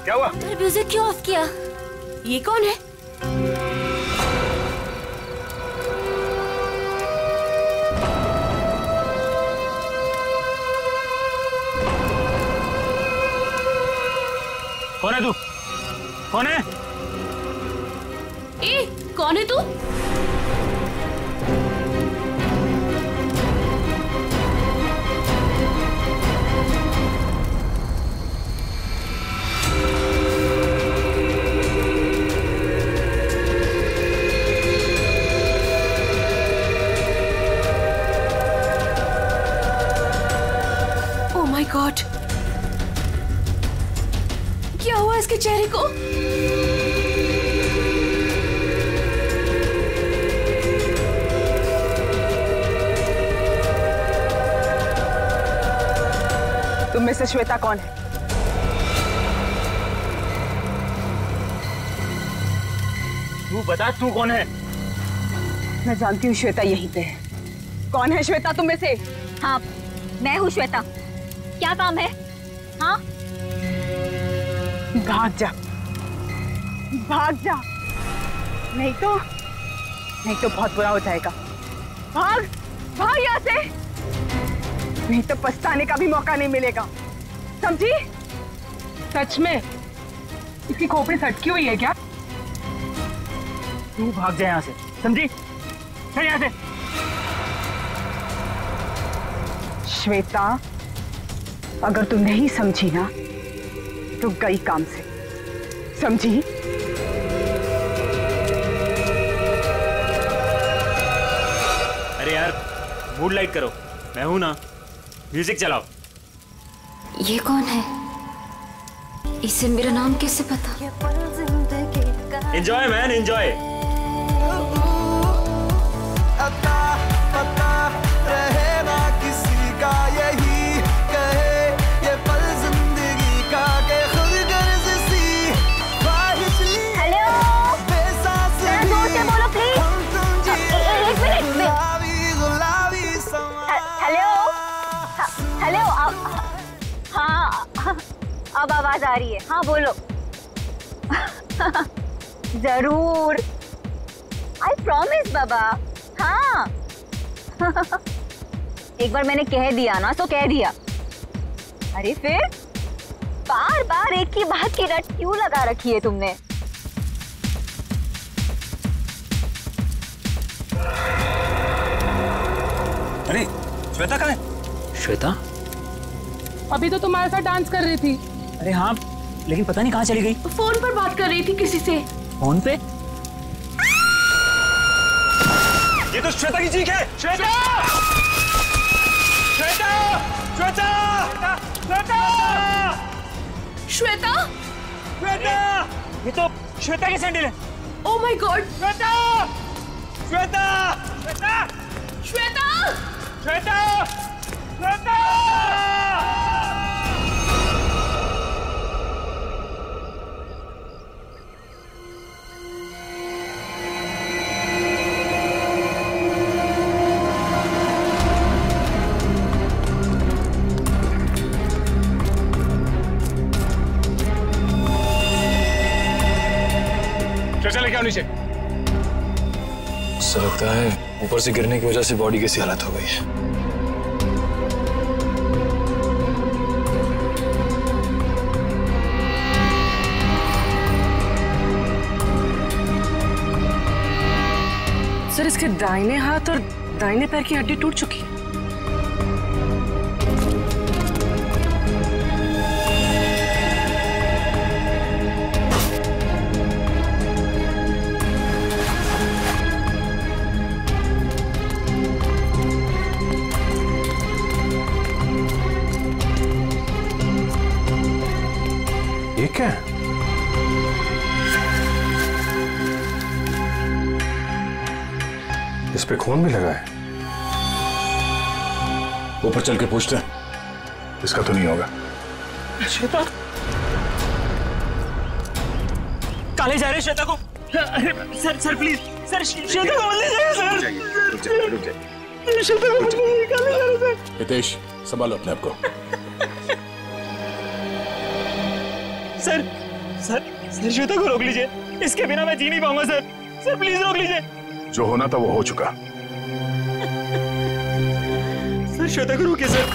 क्या हुआ? म्यूजिक क्यों ऑफ किया? ये कौन है? कौन है तू? कौन है? ए, कौन है तू? ओह माय गॉड, क्या हुआ इसके चेहरे को? तुम में से श्वेता कौन है? तू बता, तू कौन है? मैं जानती हूँ श्वेता यहीं पे है। कौन है श्वेता तुम में से? हाँ, मैं हूँ श्वेता। क्या काम है? हाँ, भाग जा, भाग जा, नहीं तो बहुत बुरा हो जाएगा। भाग, भाग यहाँ से, नहीं तो पछताने का भी मौका नहीं मिलेगा, समझी? सच में इसकी खोपड़ी सटकी हुई है क्या? तू भाग जा यहाँ से, समझी? चल यहाँ से। श्वेता, अगर तू नहीं समझी ना तो गई काम से, समझी? अरे यार, मूड लाइट करो, मैं हूं ना, म्यूजिक चलाओ। ये कौन है? इसे मेरा नाम कैसे पता? Enjoy man, enjoy. अब आवाज आ रही है। हाँ बोलो। जरूर, आई प्रॉमिस बाबा। हाँ एक बार मैंने कह दिया ना तो कह दिया। अरे फिर बार बार एक ही बात की रट क्यों लगा रखी है तुमने? अरे श्वेता कहाँ है? श्वेता अभी तो तुम्हारे साथ डांस कर रही थी। अरे हाँ, लेकिन पता नहीं कहाँ चली गई। फोन पर बात कर रही थी किसी से। फोन पे? ये तो श्वेता की चीख है। श्वेता! श्वेता! श्वेता! श्वेता! श्वेता! श्वेता! ये तो श्वेता की सैंडल है। Oh my God! Shweta! Shweta! Shweta! Shweta! Shweta! Shweta! लेके आओ नीचे। उससे लगता है ऊपर से गिरने की वजह से बॉडी कैसी हालत हो गई है। सर, इसके दाहिने हाथ और दाहिने पैर की हड्डी टूट चुकी है। ये क्या है? इस पे खून भी लगा है। ऊपर चल के पूछते हैं। इसका तो नहीं होगा। श्वेता काले जा रहे श्वेता को। अरे सर प्लीज सर, श्वेता को मत ले जाइए सर। रुक जाइए। श्वेता को मत ले जाइए, काले जा रहे सर। हितेश, संभालो अपने आप को। सर सर सर श्वेता को रोक लीजिए, इसके बिना मैं जी नहीं पाऊंगा सर। सर प्लीज रोक लीजिए। जो होना था वो हो चुका। सर श्वेता को रोकिए सर।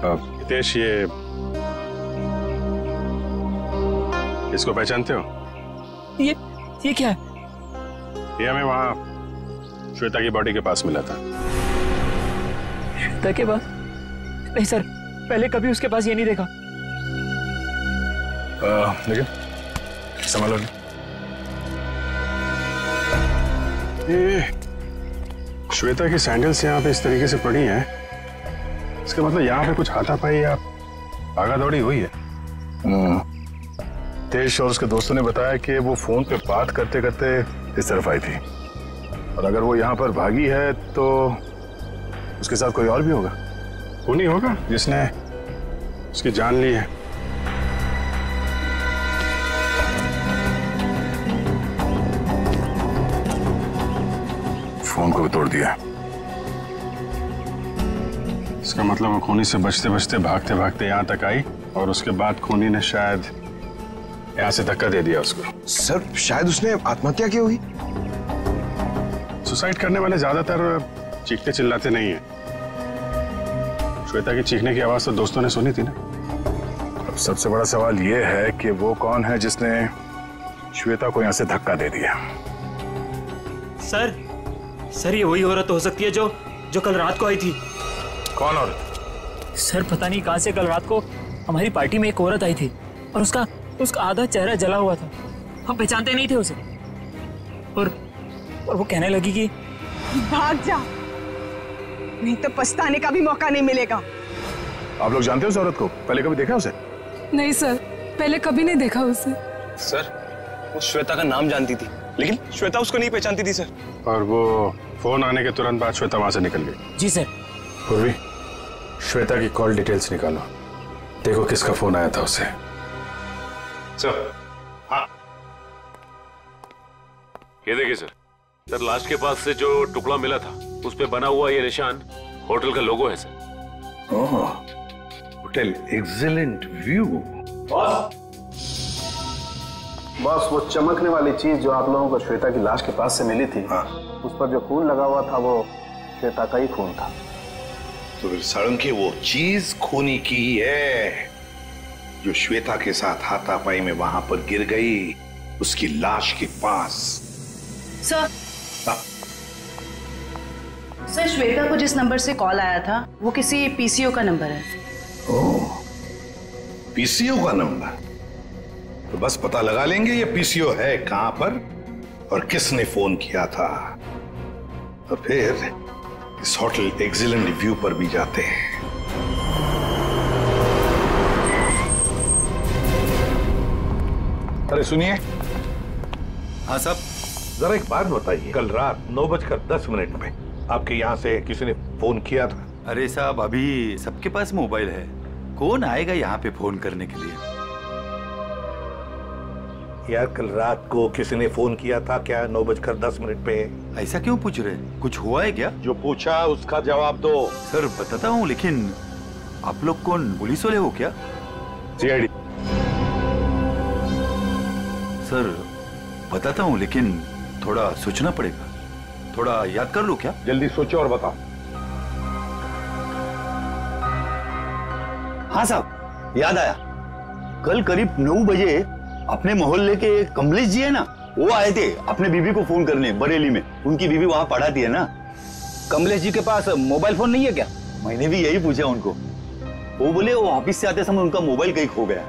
हितेश, इसको पहचानते हो? ये क्या है? ये हमें वहां श्वेता की बॉडी के पास मिला था। श्वेता के पास? नहीं सर, पहले कभी उसके पास ये नहीं देखा। लेकिन संभालो। ये श्वेता की सैंडल्स यहाँ पे इस तरीके से पड़ी हैं, इसका मतलब यहाँ पे कुछ हाथापाई या भागा दौड़ी हुई है। तेज और उसके दोस्तों ने बताया कि वो फोन पे बात करते करते इस तरफ आई थी, और अगर वो यहाँ पर भागी है तो उसके साथ कोई और भी होगा। वो नहीं होगा जिसने उसकी जान ली है। फोन को भी तोड़ दिया। इसका मतलब वो खूनी से बचते बचते भागते भागते यहाँ तक आई, और उसके बाद खूनी ने शायद यहाँ से धक्का दे दिया उसको। सर शायद उसने आत्महत्या की होगी। सुसाइड करने वाले ज्यादातर चीखते चिल्लाते नहीं है। श्वेता की चीखने की आवाज तो दोस्तों ने सुनी थी ना। अब सबसे बड़ा सवाल ये है कि वो कौन है जिसने श्वेता को यहाँ से धक्का दे दिया। सर सर ये वही औरत हो सकती है जो कल रात को आई थी। कौन औरत? सर पता नहीं कहां से कल रात को हमारी पार्टी में एक औरत आई थी, और उसका आधा चेहरा जला हुआ था। हम पहचानते नहीं थे उसे, और वो कहने लगी कि भाग जा, नहीं तो पछताने का भी मौका नहीं मिलेगा। आप लोग जानते हो उस औरत को? पहले कभी देखा उसे? नहीं सर, पहले कभी नहीं देखा उसे। सर वो श्वेता का नाम जानती थी, लेकिन श्वेता उसको नहीं पहचानती थी सर। और वो फोन आने के तुरंत बाद श्वेता वहां से निकल गई। जी सर। पूर्वी, श्वेता की कॉल डिटेल्स निकालो, देखो किसका फोन आया था उसे। सर। हाँ, ये देखिए सर, लाश के पास से जो टुकड़ा मिला था उस पे बना हुआ ये निशान होटल का लोगो है सर। ओह, होटल एक्सीलेंट व्यू। बॉस, वो चमकने वाली चीज जो आप लोगों को श्वेता की लाश के पास से मिली थी, उस पर जो खून लगा हुआ था वो श्वेता का ही खून था। तो फिर साळुंखे वो चीज खूनी की ही है जो श्वेता के साथ हाथापाई में वहां पर गिर गई, उसकी लाश के पास। सर सर, श्वेता को जिस नंबर से कॉल आया था वो किसी पीसीओ का नंबर है। ओह, पीसीओ का नंबर? तो बस पता लगा लेंगे ये पीसीओ है कहां पर और किसने फोन किया था। तो फिर इस होटल एक्सीलेंट व्यू पर भी जाते हैं। अरे सुनिए। हाँ साहब। जरा एक बात बताइए, कल रात 9:10 में आपके यहाँ से किसी ने फोन किया था? अरे साहब, अभी सबके पास मोबाइल है, कौन आएगा यहाँ पे फोन करने के लिए। यार कल रात को किसी ने फोन किया था क्या 9:10 पे? ऐसा क्यों पूछ रहे? कुछ हुआ है क्या? जो पूछा उसका जवाब दो। सर बताता हूँ, लेकिन आप लोग कौन, पुलिस वाले हो क्या? सीआईडी। सर बताता हूँ, लेकिन थोड़ा सोचना पड़ेगा, थोड़ा याद कर लो क्या? जल्दी सोचो और बताओ। हाँ साहब, याद आया। कल करीब 9 बजे अपने मोहल्ले के कमलेश जी है ना, वो आए थे अपने बीबी को फोन करने बरेली में। उनकी बीबी वहां पढ़ाती है ना। कमलेश जी के पास मोबाइल फोन नहीं है क्या? मैंने भी यही पूछा उनको। वो बोले वो ऑफिस से आते समय उनका मोबाइल कहीं खो गया है।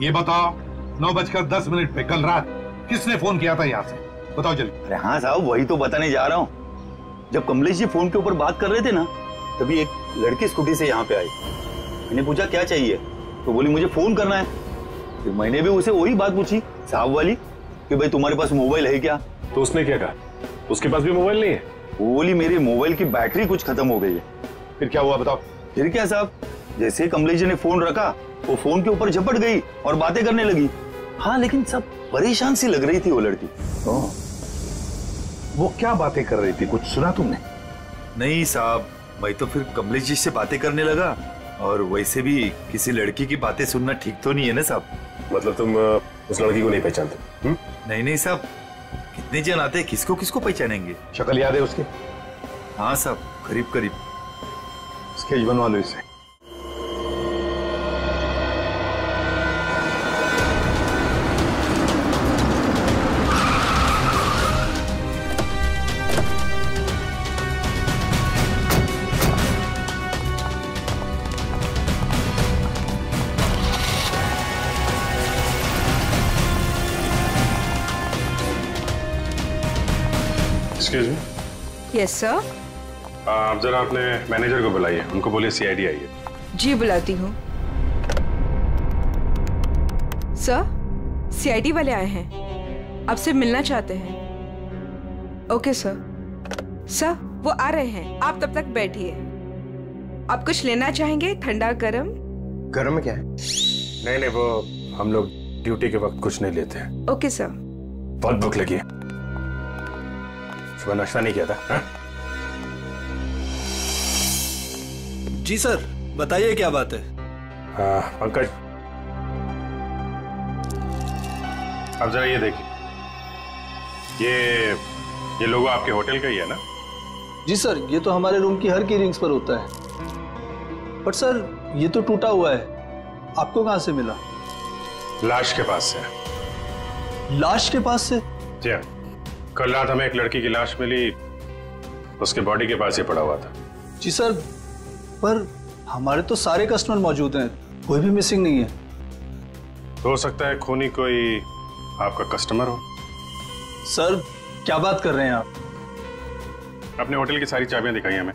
ये बताओ 9:10 पे कल रात किसने फोन किया था यहाँ से? बताओ जल्दी। अरे हाँ साहब, वही तो बताने जा रहा हूँ। जब कमलेश जी फोन के ऊपर बात कर रहे थे ना, तभी एक लड़की स्कूटी से यहाँ पे आई। मैंने पूछा क्या चाहिए, तो बोली मुझे फोन करना है। फिर मैंने भी उसे वही बात पूछी साहब वाली कि भाई तुम्हारे पास मोबाइल है क्या? तो उसने क्या कहा? उसके पास भी मोबाइल नहीं है? वो बोली मेरे मोबाइल की बैटरी कुछ खत्म हो गई है। फिर क्या हुआ बताओ? फिर क्या साहब, जैसे कमलेश जी ने फोन रखा, वो फोन के ऊपर झपट गई और बातें करने लगी। हाँ, लेकिन सब परेशान सी लग रही थी वो लड़की। वो क्या बातें कर रही थी, कुछ सुना तुमने? नहीं साहब, मैं तो फिर कमलेश जी से बातें करने लगा और वैसे भी किसी लड़की की बातें सुनना ठीक तो नहीं है ना साहब। मतलब तुम उस लड़की को नहीं पहचानते? नहीं नहीं साहब, कितने जन आते हैं, किसको किसको पहचानेंगे? शक्ल याद है उसकी? हाँ साहब, करीब करीब। स्केच बनवा लो इससे। Excuse me. Yes sir. आप जरा अपने मैनेजर को बुलाइए, उनको बोलिए सीआईडी आई है। जी बुलाती हूँ। सर, सीआईडी वाले आए हैं, आपसे मिलना चाहते हैं। Okay sir. सर वो आ रहे हैं, आप तब तक बैठिए। आप कुछ लेना चाहेंगे? ठंडा गरम? गरम में क्या है? नहीं नहीं, वो हम लोग ड्यूटी के वक्त कुछ नहीं लेते हैं। Okay sir. बहुत भूख लगी है, सुबह नाश्ता नहीं किया था। हा? जी सर, बताइए क्या बात है? पंकज, अब जरा ये देखिए, ये लोगो आपके होटल का ही है ना? जी सर, ये तो हमारे रूम की हर की रिंग्स पर होता है। बट सर ये तो टूटा हुआ है, आपको कहां से मिला? लाश के पास से। लाश के पास से? जी हाँ, कल रात हमें एक लड़की की लाश मिली, उसके बॉडी के पास ही पड़ा हुआ था। जी सर, पर हमारे तो सारे कस्टमर मौजूद हैं, कोई भी मिसिंग नहीं है। हो सकता है खूनी कोई आपका कस्टमर हो। सर क्या बात कर रहे हैं आप? अपने होटल की सारी चाबियां दिखाई हमें।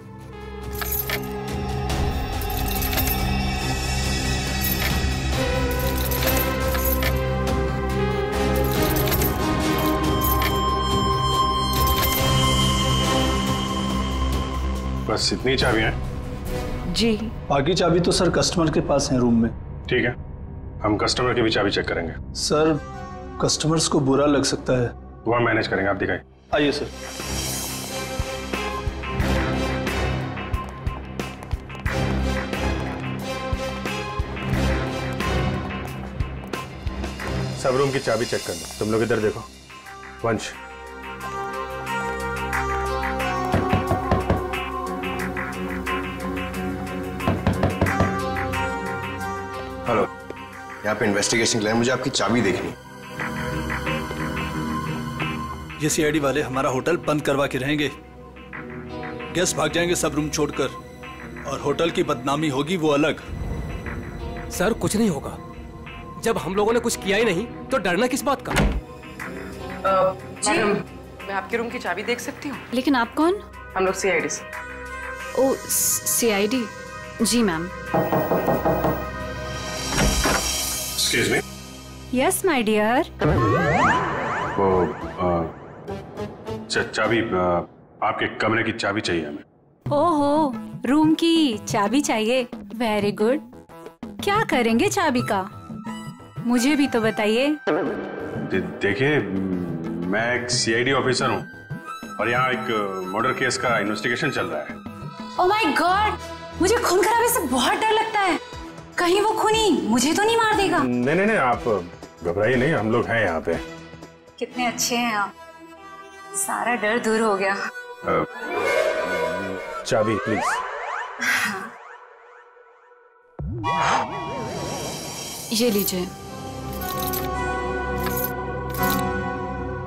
बस इतनी चाबियां हैं? जी। बाकी चाबी तो सर कस्टमर के पास है रूम में। ठीक है, हम कस्टमर की भी चाबी चेक करेंगे। सर कस्टमर्स को बुरा लग सकता है। वो हम मैनेज करेंगे, आप दिखाइए। आइए सर। सब रूम की चाबी चेक कर लो। तुम लोग इधर देखो। वंश, हेलो, यहाँ पे इन्वेस्टिगेशन के लिए मुझे आपकी चाबी देखनी। ये सीआईडी वाले हमारा होटल बंद करवा के रहेंगे, गेस्ट भाग जाएंगे सब रूम छोड़कर, और होटल की बदनामी होगी वो अलग। सर कुछ नहीं होगा, जब हम लोगों ने कुछ किया ही नहीं तो डरना किस बात का? मैडम, मैं आपके रूम की चाबी देख सकती हूँ? लेकिन आप कौन? हम लोग सीआईडी से। ओ सीआईडी? जी ma'am. Excuse me. Yes my dear. वो चाबी, आपके कमरे की चाबी चाहिए हमें। ओहो, रूम की चाबी चाहिए? Very good. क्या करेंगे चाबी का, मुझे भी तो बताइए। देखिए, मैं एक सीआईडी ऑफिसर हूँ और यहाँ एक मर्डर केस का इन्वेस्टिगेशन चल रहा है। ओह माय गॉड, मुझे खून खराबे से बहुत डर लगता है। कहीं वो खूनी मुझे तो नहीं मार देगा? नहीं नहीं नहीं, आप घबराइए नहीं, हम लोग हैं यहाँ पे। कितने अच्छे हैं आप, सारा डर दूर हो गया। चाबी प्लीज। ये लीजिए।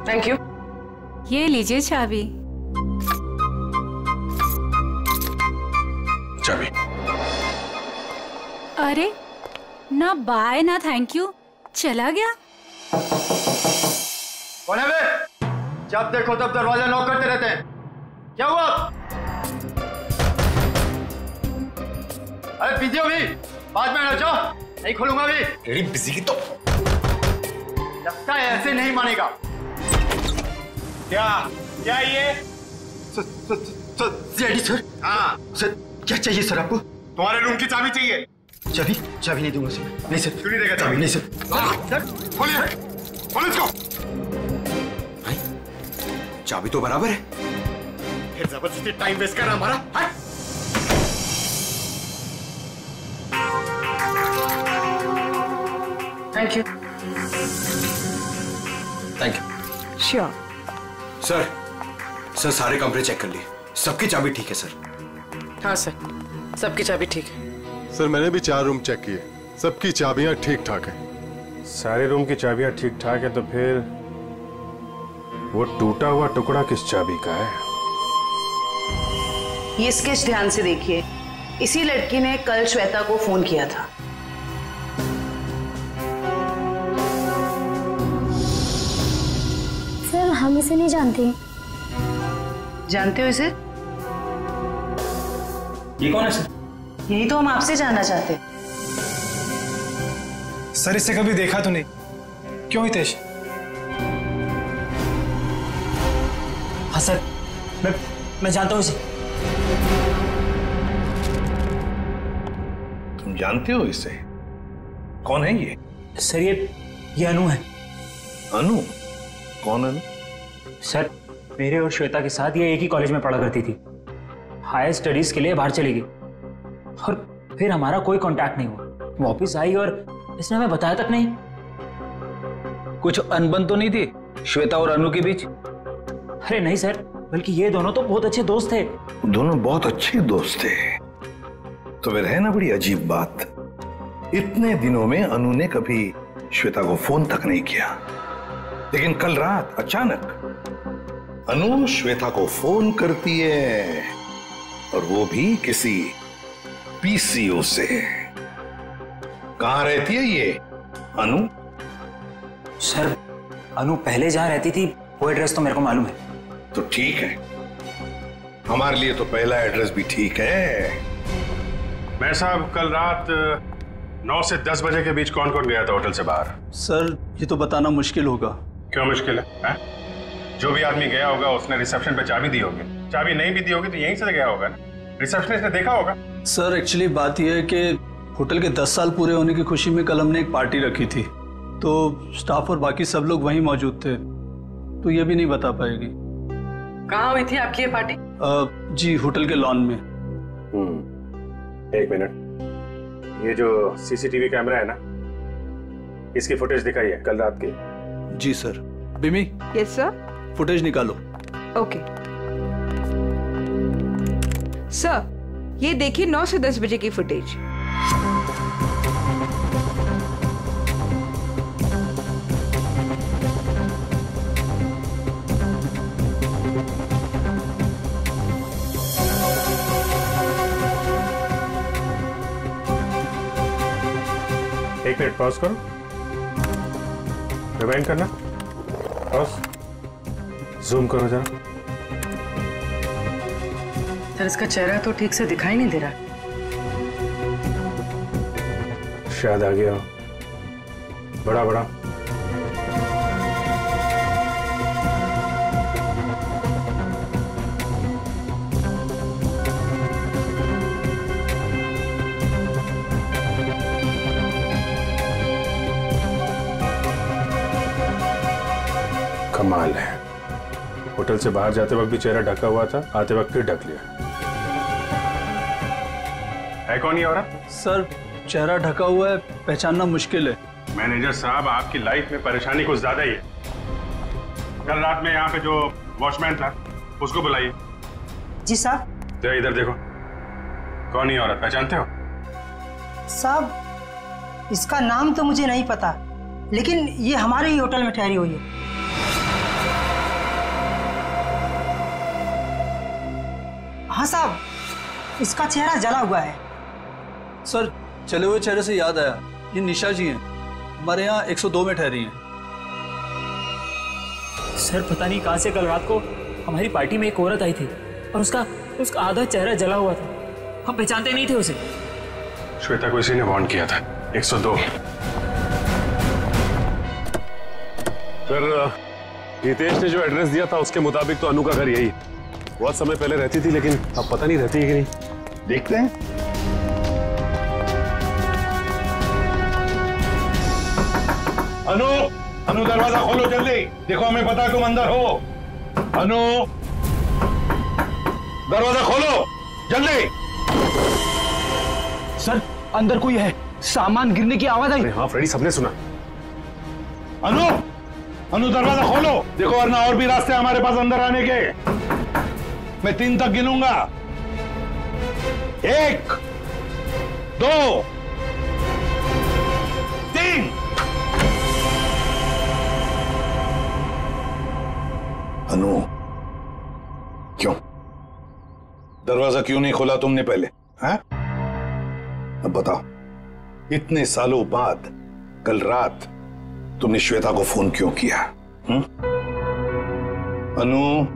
Thank you. ये लीजिए चाबी। चाबी। अरे ना बाय ना थैंक यू, चला गया। कौन है बे? जब देखो तब दरवाजा नॉक करते रहते हैं, क्या हुआ? अरे बिजी हो भी, बाद में आ जाओ, नहीं खोलूंगा भी। रेडी बिजी की तो लगता है ऐसे नहीं मानेगा। क्या ये? CID sir. हाँ सर, क्या चाहिए सर आपको? तुम्हारे रूम की चाबी चाहिए। चाबी? चाबी नहीं दूंगा सर। नहीं सर। क्यों नहीं देगा चाबी? नहीं सर। सर खोलिए, खोलो इसको। चाबी तो बराबर है, फिर जबरदस्ती टाइम वेस्ट कर रहा हमारा। Thank you. Thank you. Sure. Sir सारे कमरे चेक कर लिए, सबकी चाबी ठीक है सर। हाँ सर, सबकी चाबी ठीक है। सर मैंने भी 4 रूम चेक किए, सबकी चाबियां ठीक ठाक है। सारे रूम की चाबियां ठीक ठाक है, तो फिर वो टूटा हुआ टुकड़ा किस चाबी का है? ये स्केच ध्यान से देखिए, इसी लड़की ने कल श्वेता को फोन किया था। सर हम इसे नहीं जानते। जानते हो इसे? ये कौन है सर? यही तो हम आपसे जानना चाहते। सर इसे कभी देखा तो नहीं, क्यों हितेश? हाँ सर, मैं जानता हूँ इसे। तुम जानते हो इसे? कौन है ये? सर ये अनु है। अनु? कौन अनु? सर मेरे और श्वेता के साथ ये एक ही कॉलेज में पढ़ा करती थी। हायर स्टडीज के लिए बाहर चली गई और फिर हमारा कोई कांटेक्ट नहीं हुआ। वापस आई और इसने हमें बताया तक नहीं। कुछ अनबन तो नहीं थी श्वेता और अनु के बीच? अरे नहीं सर, बल्कि ये दोनों तो बहुत अच्छे दोस्त थे। दोनों बहुत अच्छे दोस्त थे तो फिर है ना बड़ी अजीब बात, इतने दिनों में अनु ने कभी श्वेता को फोन तक नहीं किया, लेकिन कल रात अचानक अनु श्वेता को फोन करती है, और वो भी किसी पीसीओ से। कहां रहती है ये अनु? सर अनु पहले जहां रहती थी वो एड्रेस तो मेरे को मालूम है। तो ठीक है, हमारे लिए तो पहला एड्रेस भी ठीक है। मैं साहब कल रात 9 से 10 बजे के बीच कौन कौन गया था होटल से बाहर? सर ये तो बताना मुश्किल होगा। क्यों मुश्किल है? जो भी आदमी गया होगा उसने रिसेप्शन पे चाबी दी होगी, चाबी नहीं भी दी होगी तो यहीं से गया होगा ना, रिसेप्शनिस्ट ने देखा होगा। सर एक्चुअली बात यह है कि होटल के 10 साल पूरे होने की खुशी में कल हमने एक पार्टी रखी थी, तो स्टाफ और बाकी सब लोग वहीं मौजूद थे, तो ये भी नहीं बता पाएगी। कहाँ हुई थी आपकी ये पार्टी? जी होटल के लॉन में। एक मिनट, ये जो सीसीटीवी कैमरा है ना, इसकी फुटेज दिखाइए कल रात की। जी सर। बिमी? Yes sir. फुटेज निकालो। ओके सर, ये देखिए 9 से 10 बजे की फुटेज। एक मिनट पॉज करो, रिवाइंड करना, पॉज, जूम करो जरा। सर इसका चेहरा तो ठीक से दिखाई नहीं दे रहा। शायद आ गया बड़ा बड़ा। कमाल है, होटल से बाहर जाते वक्त भी चेहरा ढका हुआ था, आते वक्त फिर ढक लिया। है कौन ये औरत? सर चेहरा ढका हुआ है, पहचानना मुश्किल है। मैनेजर साहब आपकी लाइफ में परेशानी कुछ ज्यादा ही है। कल रात में यहाँ पे जो वॉचमैन था उसको बुलाइए। जी साहब। तो इधर देखो, कौन ये औरत, पहचानते हो? साहब इसका नाम तो मुझे नहीं पता, लेकिन ये हमारे ही होटल में ठहरी हुई है। हाँ साहब, इसका चेहरा जला हुआ है। सर चले हुए चेहरे से याद आया, ये निशा जी हैं, हमारे यहाँ 102 में ठहरी हैं। सर पता नहीं कहां से कल रात को हमारी पार्टी में एक औरत आई थी और उसका आधा चेहरा जला हुआ था। हम पहचानते नहीं थे उसे। श्वेता को इसी ने वार्न किया था। 102। फिर हितेश ने जो एड्रेस दिया था उसके मुताबिक तो अनु का घर यही बहुत समय पहले रहती थी, लेकिन अब पता नहीं रहती है कि नहीं। देखते हैं। अनु, अनु दरवाजा खोलो जल्दी, देखो हमें पता है तुम अंदर हो। अनु दरवाजा खोलो जल्दी। सर अंदर कोई है, सामान गिरने की आवाज आई। हाँ फ्रेडी, सबने सुना। अनु, अनु दरवाजा खोलो। देखो वरना और भी रास्ते हमारे पास अंदर आने के। मैं 3 तक गिनूंगा। 1, 2, 3। अनु, क्यों दरवाजा क्यों नहीं खोला तुमने पहले? हैं? अब बताओ, इतने सालों बाद कल रात तुमने श्वेता को फोन क्यों किया? अनु,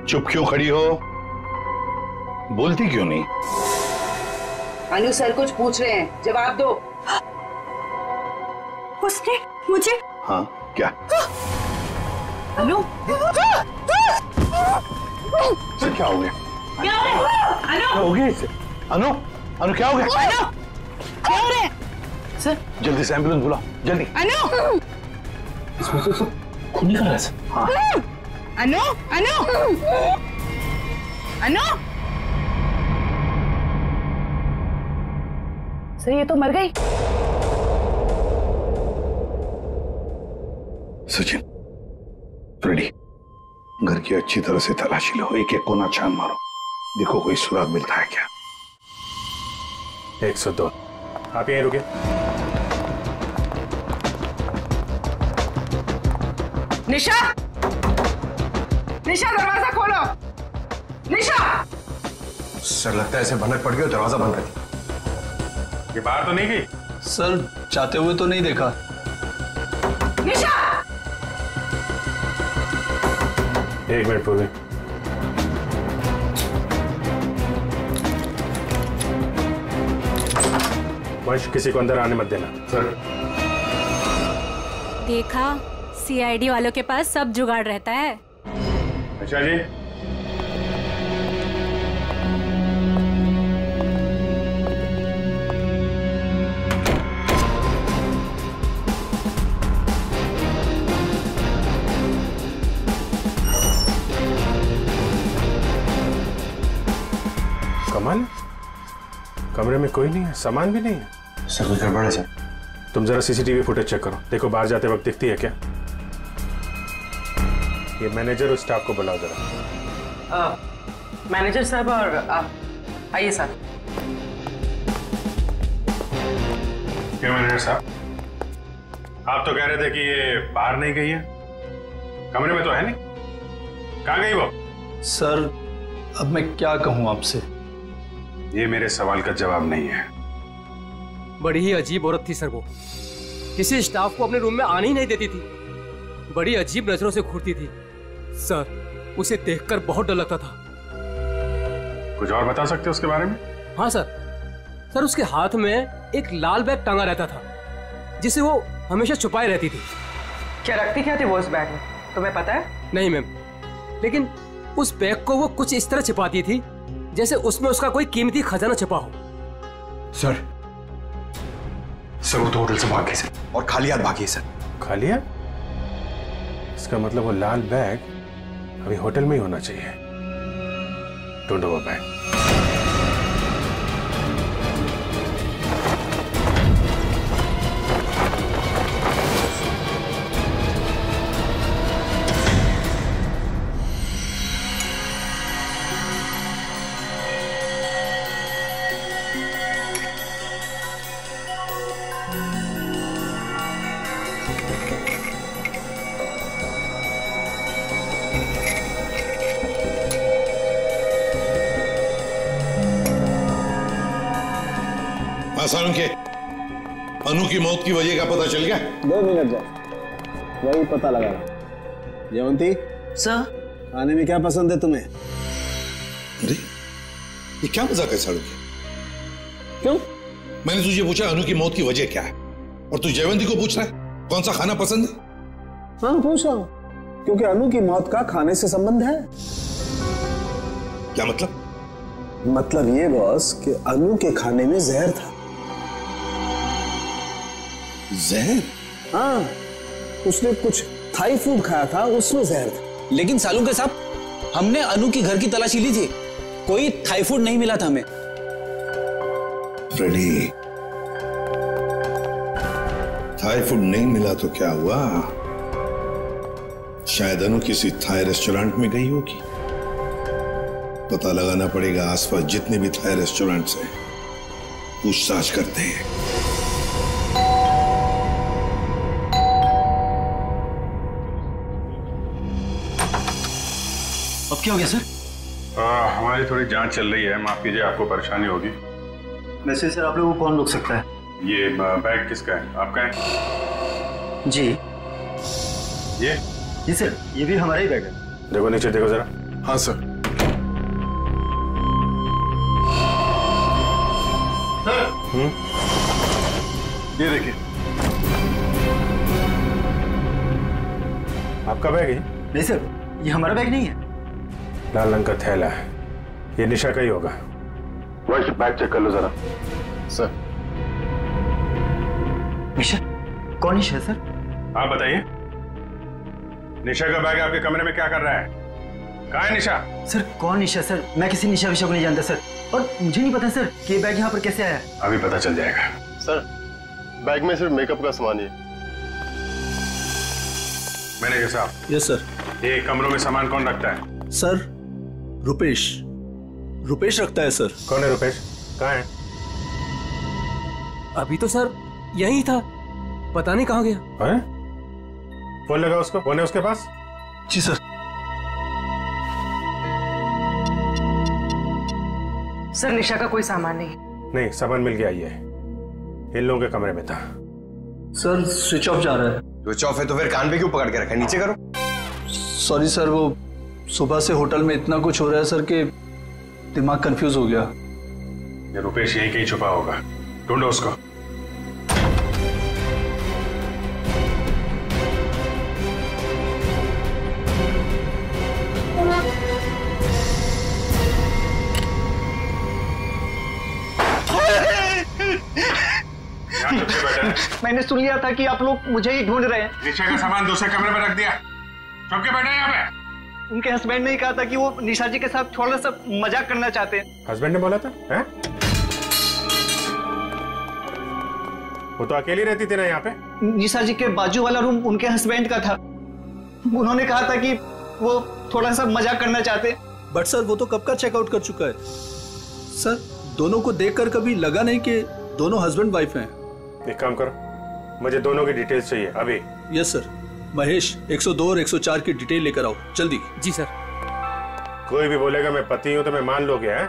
चुप क्यों खड़ी हो? बोलती क्यों नहीं? अनु सर कुछ पूछ रहे हैं, जवाब दो। उसने मुझे। हाँ, क्या? अनु, सर क्या हो गया? क्या हो रहा है? क्या हो गया इसे? अनु, अनु क्या हो गया? अनु, क्या हो रहा है? सर, जल्दी से एम्बुलेंस बुलाओ, जल्दी। अनु, इसमें से खून निकल रहा है। हाँ। अनु, अनु, अनु, सर ये तो मर गई। सचिन, फ्रेडी, घर की अच्छी तरह से तलाशी लो, एक एक कोना छान मारो, देखो कोई सुराग मिलता है क्या। 102। आप यहीं रुके। निशा, निशा दरवाजा खोलो। निशा। सर लगता है इसे भनक पड़ गई और दरवाजा बंद कर दिया। ये बाहर तो नहीं गई? सर जाते हुए तो नहीं देखा। निशा। 1 मिनट पूर्वी। वंश, किसी को अंदर आने मत देना। सर। देखा, सीआईडी वालों के पास सब जुगाड़ रहता है। अच्छा जी। कमल, कमरे में कोई नहीं है, सामान भी नहीं है। सर कोई गड़बड़ है सर। तुम जरा सीसीटीवी फुटेज चेक करो, देखो बाहर जाते वक्त दिखती है क्या। ये मैनेजर और स्टाफ को बुलाओ जरा। मैनेजर साहब और आप आइए साहब। क्या मैनेजर साहब, आप तो कह रहे थे कि ये बाहर नहीं गई है, कमरे में तो है नहीं, कहाँ गई वो? सर अब मैं क्या कहूं आपसे? ये मेरे सवाल का जवाब नहीं है। बड़ी ही अजीब औरत थी सर वो, किसी स्टाफ को अपने रूम में आने ही नहीं देती थी, बड़ी अजीब नजरों से घूरती थी सर, उसे देखकर बहुत डर लगता था। कुछ और बता सकते हो उसके बारे में? हाँ सर, उसके हाथ में एक लाल बैग टांगा रहता था जिसे वो हमेशा छुपाए रहती थी। क्या रखती क्या थी वो उस बैग में, तुम्हें पता है? नहीं मैम, लेकिन उस बैग को वो कुछ इस तरह छिपाती थी जैसे उसमें उसका कोई कीमती खजाना छिपा हो। सर वो तो होटल से भाग गई सर, और खाली हाथ भागी सर। खाली हाथ? इसका मतलब वो लाल बैग अभी होटल में ही होना चाहिए। ढूंढो वो बैग। के अनु की मौत की वजह का पता चल गया? 2 मिनट जाओ, वही पता लगा रहा। जयवंती सर, खाने में क्या पसंद है तुम्हें? अरे ये क्या मजाक है साड़ू के? क्यों? मैंने तुझे पूछा अनु की मौत की वजह क्या है, और तू जयवंती को पूछ रहा है कौन सा खाना पसंद है? हाँ पूछ रहा हूं, क्योंकि अनु की मौत का खाने से संबंध है। क्या मतलब? मतलब ये बॉस कि अनु के खाने में जहर था। जहर? हाँ, उसने कुछ थाई फूड खाया था, उसमें जहर था। लेकिन सालू के साहब, हमने अनु की घर की तलाशी ली थी, कोई थाई फूड नहीं मिला था हमें। फ्रेडी, थाई फूड नहीं मिला तो क्या हुआ? शायद अनु किसी थाई रेस्टोरेंट में गई होगी। पता लगाना पड़ेगा आसपास जितने भी थाई रेस्टोरेंट्स हैं, पूछताछ करते हैं। अब क्या हो गया सर? हमारी थोड़ी जांच चल रही है, माफ कीजिए आपको परेशानी होगी। वैसे सर आप लोगों को कौन रोक सकता है? ये बैग किसका है? आपका है? जी ये जी सर, ये भी हमारा ही बैग है। देखो नीचे देखो जरा। हाँ सर। ये देखिए, आपका बैग है? नहीं सर, ये हमारा बैग नहीं है। लाल रंग का थैला है, ये निशा का ही होगा। वही बैग चेक कर लो जरा। सर। निशा? कौन निशा है सर? आप बताइए, निशा का बैग आपके कमरे में क्या कर रहा है? कहाँ है निशा? सर कौन निशा सर? मैं किसी निशा विशा को नहीं जानता सर, और मुझे नहीं पता सर कि ये बैग यहाँ पर कैसे आया। अभी पता चल जाएगा। सर बैग में सिर्फ मेकअप का सामान ही है। मैनेजर साहब। Yes sir. ये कमरों में सामान कौन रखता है? सर रुपेश रखता है सर। कौन है रुपेश? कहाँ है? अभी तो सर यही था, पता नहीं कहाँ गया। है? फोन लगा उसको, फोन है उसके पास? जी सर। सर निशा का कोई सामान नहीं। नहीं, सामान मिल गया, ये इन लोगों के कमरे में था। सर स्विच ऑफ जा रहा है। स्विच ऑफ है तो फिर कान पे क्यों पकड़ के रखा है? नीचे करो। सॉरी सर, वो सुबह से होटल में इतना कुछ हो रहा है सर कि दिमाग कंफ्यूज हो गया। ये रुपेश यहीं कहीं छुपा होगा, ढूंढो उसको। मैंने सुन लिया था कि आप लोग मुझे ही ढूंढ रहे हैं। निशा का सामान दूसरे कमरे में रख दिया, सबके बैठे यहाँ पे। उनके हस्बैंड ने कहा था कि वो निशा जी के साथ थोड़ा सा मजाक करना चाहते हैं। हस्बैंड ने बोला था? हैं? वो तो अकेली रहती थी ना यहाँ पे। निशा जी के बाजू वाला रूम उनके हस्बैंड का था, उन्होंने कहा था कि वो थोड़ा सा मजाक करना चाहते। बट सर वो तो कब का चेकआउट कर चुका है सर। दोनों को देखकर कभी लगा नहीं कि दोनों हस्बैंड वाइफ हैं। एक काम करो, मुझे दोनों की डिटेल्स चाहिए अभी। Yes sir. महेश 102 और 104 की डिटेल लेकर आओ जल्दी। जी सर। कोई भी बोलेगा मैं पति हूं तो मैं मान लोगे? हैं?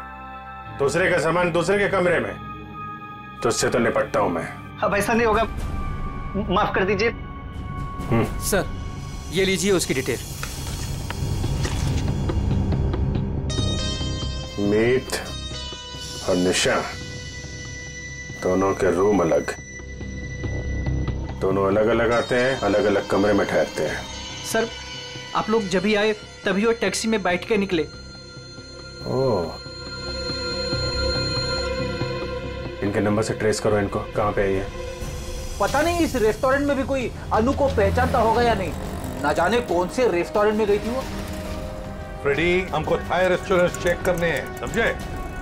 दूसरे का सामान दूसरे के कमरे में, तो उससे तो निपटता हूं मैं। अब ऐसा नहीं होगा, माफ कर दीजिए। सर ये लीजिए उसकी डिटेल। मीत और निशा दोनों के रूम अलग, दोनों अलग अलग आते हैं, अलग अलग कमरे में ठहरते हैं। सर आप लोग जब ही आए तभी वो टैक्सी में बैठ के निकले। ओह, इनके नंबर से ट्रेस करो इनको, कहाँ पे है ये? पता नहीं इस रेस्टोरेंट में भी कोई अनु को पहचानता होगा या नहीं, ना जाने कौन से रेस्टोरेंट में गई थी वो। फ्रेडी, हमको थाई रेस्टोरेंट चेक करने हैं, समझे?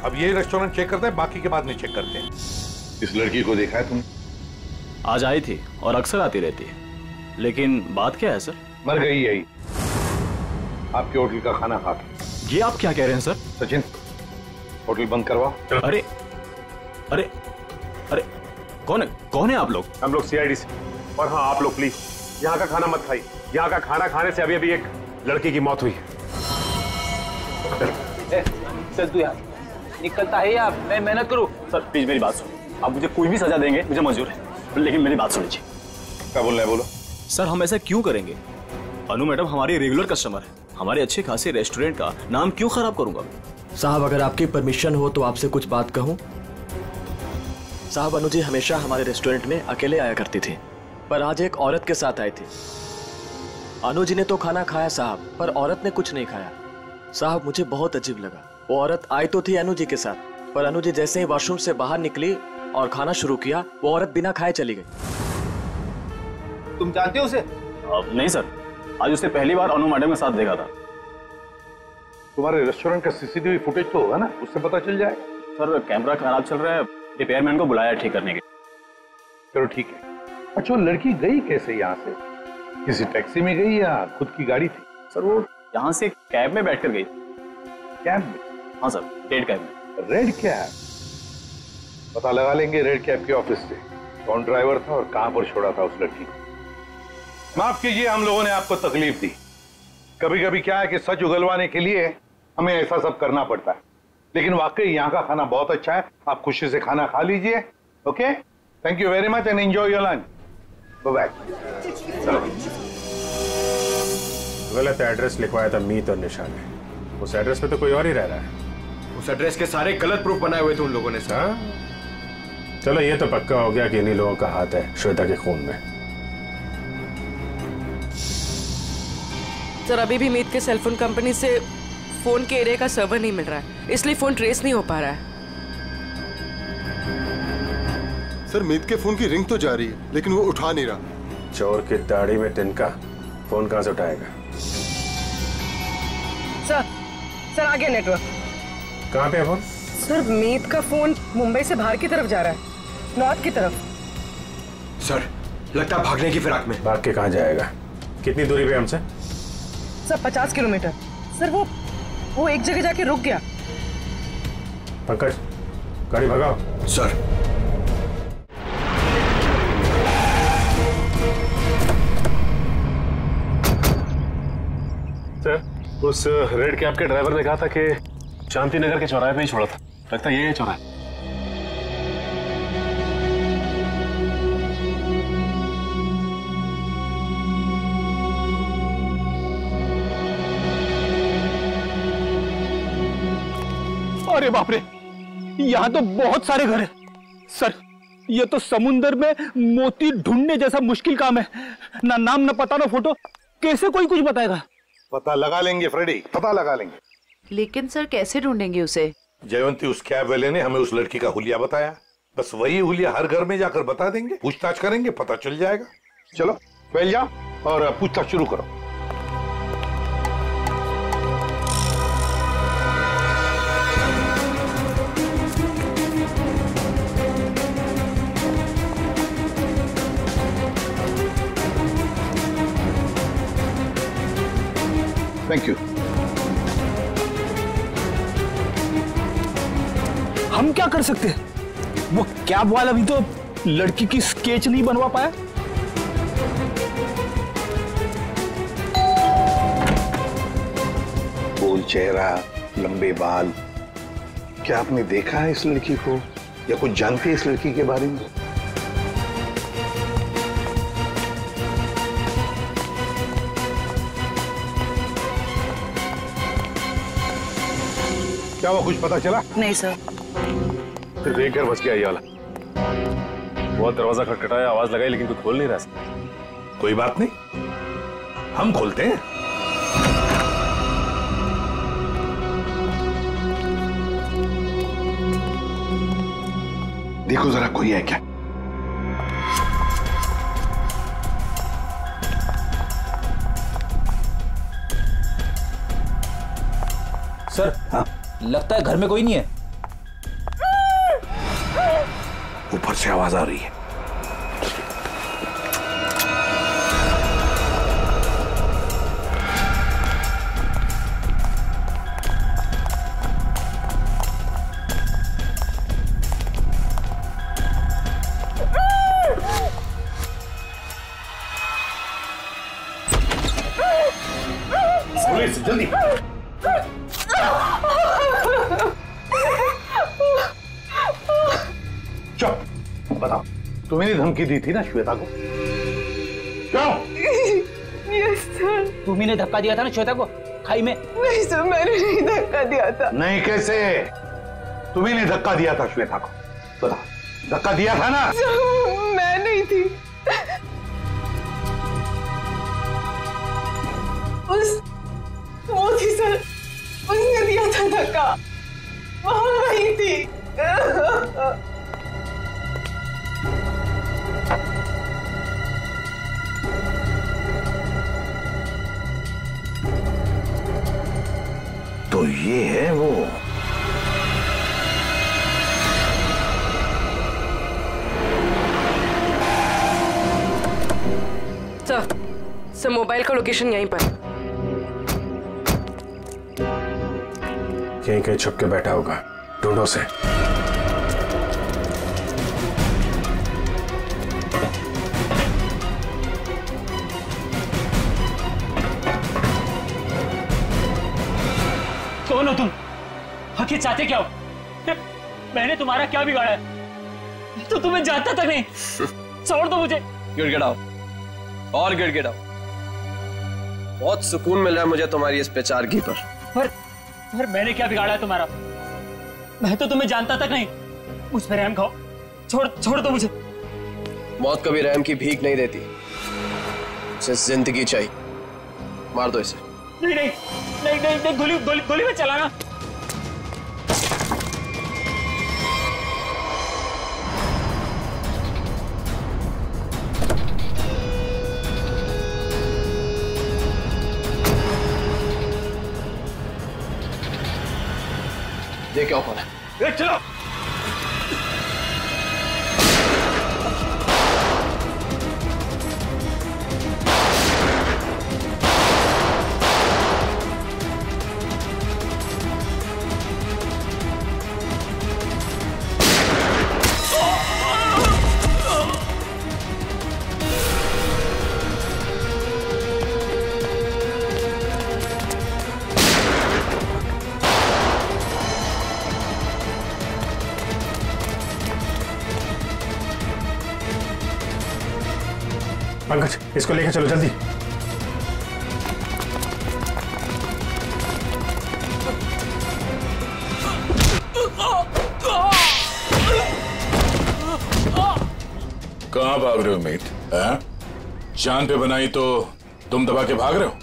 अब ये रेस्टोरेंट चेक करते हैं, बाकी के बाद नहीं चेक करते हैं। इस लड़की को देखा है तुमने? आज आई थी और अक्सर आती रहती है, लेकिन बात क्या है सर? मर गई यही, आपके होटल का खाना खा के। ये आप क्या कह रहे हैं सर? सचिन, होटल बंद करवा। अरे अरे अरे कौन है आप लोग? हम लोग सीआईडी से। और हाँ, आप लोग प्लीज यहाँ का खाना मत खाइए, यहाँ का खाना खाने से अभी अभी एक लड़की की मौत हुई है। सर तू यार निकलता है या मैं मेहनत करूं? सर प्लीज मेरी बात सुनो, आप मुझे कोई भी सजा देंगे, मुझे मंजूर है, लेकिन मेरी बात सुन लीजिए। क्या बोल रहे हैं? बोलो। सर हम ऐसा क्यों करेंगे? अनु मैडम हमारी रेगुलर कस्टमर है, हमारे अच्छे खासे रेस्टोरेंट का नाम क्यों खराब करूंगा? साहब अगर आपकी परमिशन हो तो आपसे कुछ बात कहूं। साहब अनु जी हमेशा हमारे रेस्टोरेंट में अकेले आया करती थी, पर आज एक औरत के साथ आई थी। अनु जी ने तो खाना खाया साहब, पर औरत ने कुछ नहीं खाया। साहब मुझे बहुत अजीब लगा, वो औरत आई तो थी अनु जी के साथ, पर अनु जी जैसे ही वॉशरूम से बाहर निकली और खाना शुरू किया, वो औरत बिना खाए चली गई। तुम जानते हो उसे? नहीं सर, आज उसने पहली बार अनु मैडम के साथ देखा था। तुम्हारे रेस्टोरेंट का सीसीटीवी फुटेज तो होगा ना, उससे पता चल जाएगा। सर कैमरा खराब चल रहा है, रिपेयरमैन को बुलाया ठीक करने के। चलो ठीक है, अच्छा, वो लड़की गई कैसे यहाँ से? किसी टैक्सी में गई या खुद की गाड़ी थी? सर वो यहाँ से कैब में बैठकर गई। कैब में? हाँ सर, रेड कैब में। Red cab? पता लगा लेंगे रेड कैब के ऑफिस से कौन ड्राइवर था और कहां पर छोड़ा था उस लड़की को। माफ कीजिए, हम लोगों ने आपको तकलीफ दी। कभी कभी क्या है कि सच उगलवाने के लिए हमें ऐसा सब करना पड़ता है, लेकिन वाकई यहाँ का खाना बहुत अच्छा है। आप खुशी से खाना खा लीजिए। Okay, thank you very much and enjoy your lunch. Bye. गलत एड्रेस लिखवाया था मीत और निशा ने। उस एड्रेस पे तो कोई और ही रह रहा है। उस एड्रेस के सारे गलत प्रूफ बनाए हुए थे उन लोगों ने सर। चलो ये तो पक्का हो गया कि इन्हीं लोगों का हाथ है श्वेता के खून में। सर अभी भी मीत के सेलफोन कंपनी से फोन के एरिया का सर्वर नहीं मिल रहा है, इसलिए फोन ट्रेस नहीं हो पा रहा है। सर मीत के फोन की रिंग तो जा रही है लेकिन वो उठा नहीं रहा। चोर की दाढ़ी में तिनका, फोन कहां से उठाएगा? सर आ गया नेटवर्क। कहां पे है फोन? सर मीत का फोन मुंबई से बाहर की तरफ जा रहा है, नॉर्थ की तरफ। सर लगता है भागने की फिराक में। भाग के कहां जाएगा? कितनी दूरी पे हमसे? Sir 50 kilometre. सर वो एक जगह जाके रुक गया। पंकज गाड़ी भगाओ। सर उस रेड कैब के ड्राइवर ने कहा था कि शांति नगर के चौराहे पे ही छोड़ा था। लगता है ये चौराहा। अरे बाप रे, यहाँ तो बहुत सारे घर हैं। सर ये तो समुंदर में मोती ढूंढने जैसा मुश्किल काम है। ना नाम ना पता ना फोटो, कैसे कोई कुछ बताएगा? पता लगा लेंगे फ्रेडी, पता लगा लेंगे। लेकिन सर कैसे ढूंढेंगे उसे? जयवंती उस कैब वाले ने हमें उस लड़की का हुलिया बताया, बस वही हुलिया हर घर में जाकर बता देंगे, पूछताछ करेंगे, पता चल जाएगा। चलो पहले जाओ और पूछताछ शुरू करो। Thank you. हम क्या कर सकते हैं? वो कैब वाला भी तो लड़की की स्केच नहीं बनवा पाया। गोल चेहरा, लंबे बाल, क्या आपने देखा है इस लड़की को या कुछ जानते हैं इस लड़की के बारे में? क्या वो कुछ पता चला? नहीं सर। फिर देख कर बच गया ये वाला। बहुत दरवाजा खटखटाया, आवाज लगाई, लेकिन कोई खोल नहीं रहा। कोई बात नहीं, हम खोलते हैं। देखो जरा कोई है क्या? सर हाँ? लगता है घर में कोई नहीं है। ऊपर से आवाज आ रही है। पुलिस जल्दी। चुप, बताओ तुम्हें धमकी दी थी ना श्वेता को? क्यों? Yes sir. तुम्ही ने धक्का दिया था ना श्वेता को खाई में? नहीं सर, मैंने नहीं धक्का दिया था। नहीं कैसे? तुम्ही ने धक्का दिया था श्वेता को, बताओ। धक्का दिया था ना? मैं नहीं थी। वो थी सर, उसने दिया था धक्का। वहां वही थी। तो ये है वो। सर मोबाइल का लोकेशन यहीं पर। यहीं कहीं छुप के बैठा होगा, ढूंढो से। कौन हो तुम? आखिर चाहते क्या हो? मैंने तुम्हारा क्या बिगाड़ा है? तो तुम्हें जानता तक नहीं। छोड़ दो मुझे। गिड़गिड़ाओ और गिड़गिड़ाओ। बहुत सुकून मिल रहा है मुझे तुम्हारी इस बेचारगी पर। पर मैंने क्या बिगाड़ा है तुम्हारा? मैं तो तुम्हें जानता तक नहीं। मुझ पर रहम खाओ। छोड़ दो मुझे। मौत कभी रहम की भीख नहीं देती, उसे जिंदगी चाहिए। मार दो इसे। नहीं, गोली में चलाना। ये क्या कौन है? चलो। पंकज, इसको लेकर चलो जल्दी। कहाँ भाग रहे हो मीत? जान पे बनाई तो तुम दबा के भाग रहे हो?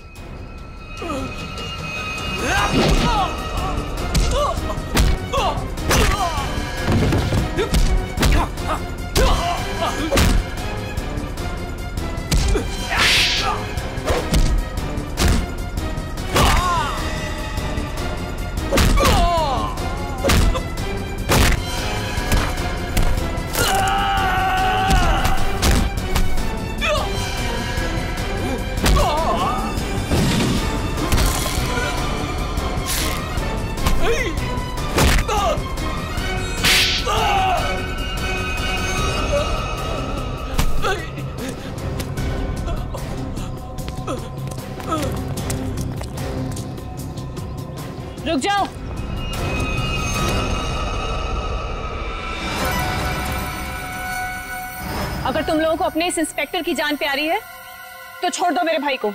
रुक जाओ। अगर तुम लोगों को अपने इस इंस्पेक्टर की जान प्यारी है तो छोड़ दो मेरे भाई को।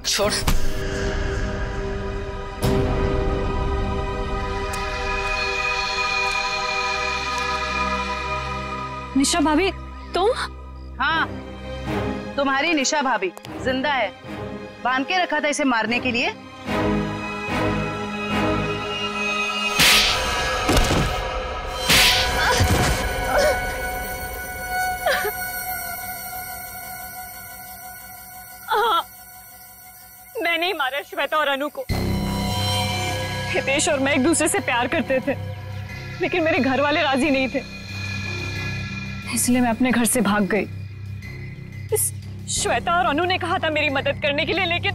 छोड़। निशा भाभी, तुम? हाँ, तुम्हारी निशा भाभी जिंदा है। बांध के रखा था इसे मारने के लिए। मैंने ही मारा श्वेता और अनु को। हितेश और मैं एक दूसरे से प्यार करते थे, लेकिन मेरे घर वाले राजी नहीं थे, इसलिए मैं अपने घर से भाग गई। इस श्वेता और अनु ने कहा था मेरी मदद करने के लिए, लेकिन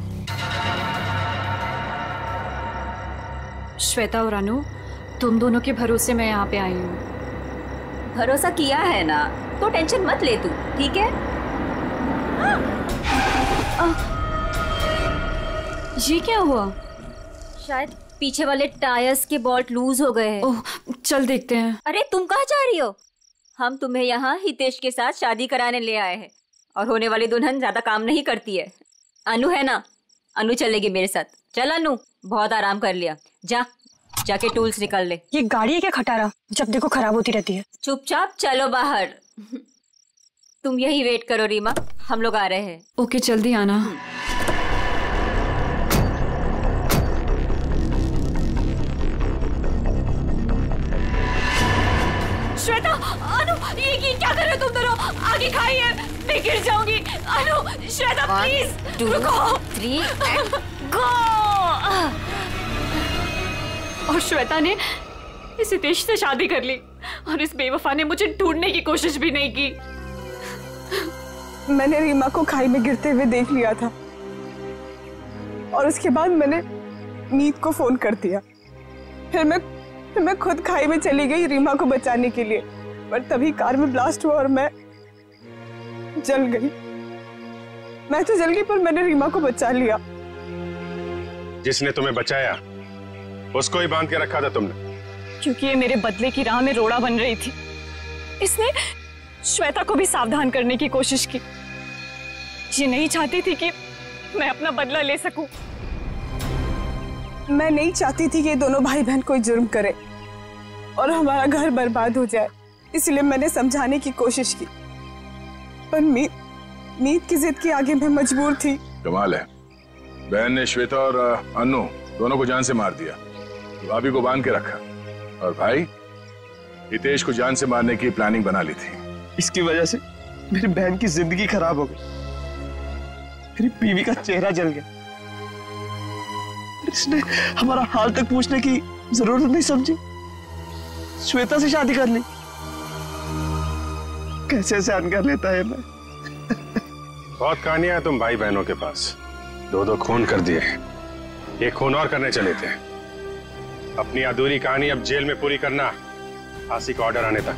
श्वेता और अनु, तुम दोनों के भरोसे मैं यहाँ पे आई हूँ। भरोसा किया है ना, तो टेंशन मत ले तू, ठीक है? ये क्या हुआ? शायद पीछे वाले टायर्स के बोल्ट लूज हो गए हैं। ओह, चल देखते हैं। अरे तुम कहाँ जा रही हो? हम तुम्हें यहाँ हितेश के साथ शादी कराने ले आए हैं, और होने वाली दुल्हन ज्यादा काम नहीं करती है। अनु है ना, अनु चलेगी मेरे साथ। चल अनु, बहुत आराम कर लिया, जाके टूल्स निकाल ले। ये गाड़ी है क्या खटारा, जब देखो खराब होती रहती है। चुपचाप चलो बाहर। तुम यही वेट करो रीमा, हम लोग आ रहे हैं। ओके, जल्दी आना। श्वेता, अनु, ये क्या कर रहे हो तुम दोनों? आगे खाइए, मैं गिर जाऊंगी। अनु, श्वेता प्लीज रुको। 3 गो। और श्वेता ने इस हितेश से शादी कर ली और इस बेवफा ने मुझे ढूंढने की कोशिश भी नहीं की। मैंने रीमा को खाई में गिरते हुए देख लिया था और उसके बाद मैंने मीत को फोन कर दिया। फिर मैं खुद खाई में चली गई रीमा को बचाने के लिए, पर तभी कार में ब्लास्ट हुआ और मैं जल गई। मैं तो जल गई पर मैंने रीमा को बचा लिया। जिसने तुम्हें बचाया उसको ही बांध के रखा था तुमने, क्योंकि ये मेरे बदले की राह में रोड़ा बन रही थी। इसने श्वेता को भी सावधान करने की कोशिश की। ये नहीं चाहती थी कि मैं अपना बदला ले सकूं। मैं नहीं चाहती थी कि ये दोनों भाई बहन कोई जुर्म करे और हमारा घर बर्बाद हो जाए, इसलिए मैंने समझाने की कोशिश की, पर मीत की जिद के आगे मैं मजबूर थी। कमाल है, बहन ने श्वेता और अनु दोनों को जान से मार दिया, भाभी को बांध के रखा और भाई हितेश को जान से मारने की प्लानिंग बना ली थी। इसकी वजह से मेरी बहन की जिंदगी खराब हो गई, मेरी बीवी का चेहरा जल गया। इसने हमारा हाल तक पूछने की जरूरत नहीं समझी, श्वेता से शादी कर ली। कैसे सहन कर लेता है मैं। बहुत कहानियां हैं तुम भाई बहनों के पास, दो खून कर दिए, एक खून और करने चले थे। अपनी अधूरी कहानी अब जेल में पूरी करना, फांसी का ऑर्डर आने तक।